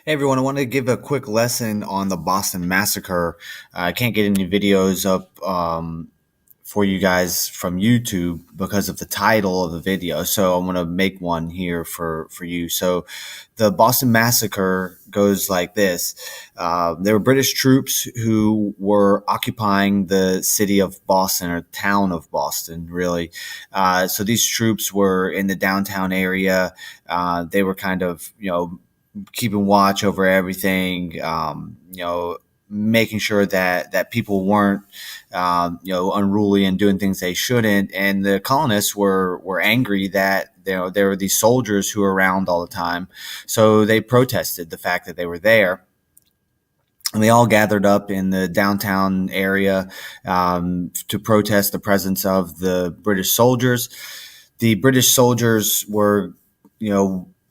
Hey everyone, I wanted to give a quick lesson on the Boston Massacre. I can't get any videos up for you guys from YouTube because of the title of the video, so I'm going to make one here for you. So, the Boston Massacre goes like this. There were British troops who were occupying the city of Boston, or town of Boston, really. So, these troops were in the downtown area. They were kind of, keeping watch over everything, making sure that people weren't, unruly and doing things they shouldn't. And the colonists were angry that there were these soldiers who were around all the time, so they protested the fact that they were there. And they all gathered up in the downtown area to protest the presence of the British soldiers. The British soldiers were,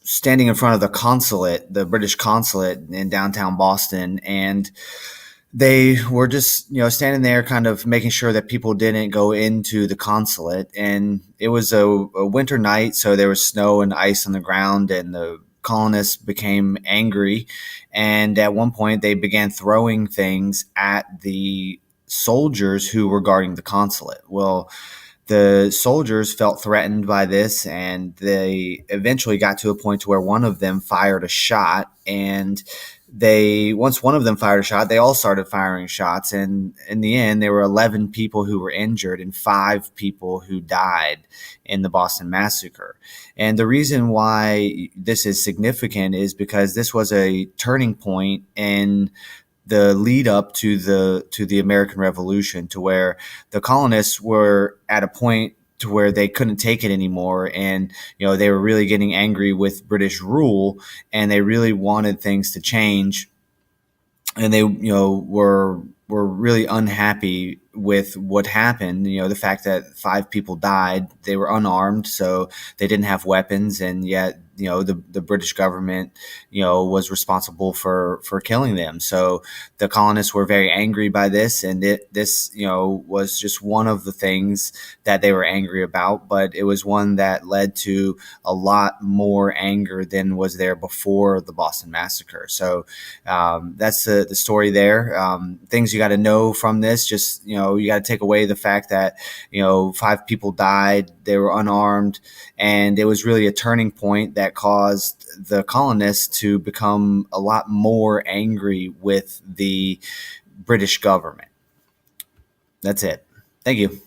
standing in front of the British consulate in downtown Boston, and they were just, standing there kind of making sure that people didn't go into the consulate. And it was a winter night, so there was snow and ice on the ground, and the colonists became angry. And at one point, they began throwing things at the soldiers who were guarding the consulate. Well, the soldiers felt threatened by this, and they eventually got to a point to where one of them fired a shot. And once one of them fired a shot, they all started firing shots. And in the end, there were 11 people who were injured and 5 people who died in the Boston Massacre. And the reason why this is significant is because this was a turning point in the lead up to the American Revolution, to where the colonists were at a point to where they couldn't take it anymore. And they were really getting angry with British rule, and they really wanted things to change. And they were really unhappy with what happened. The fact that 5 people died. They were unarmed, so they didn't have weapons, and yet the British government was responsible for killing them. So the colonists were very angry by this, and this was just one of the things that they were angry about, but it was one that led to a lot more anger than was there before the Boston Massacre. So that's the story there. Things you got to know from this: just you got to take away the fact that 5 people died, they were unarmed, and it was really a turning point that caused the colonists to become a lot more angry with the British government. That's it. Thank you.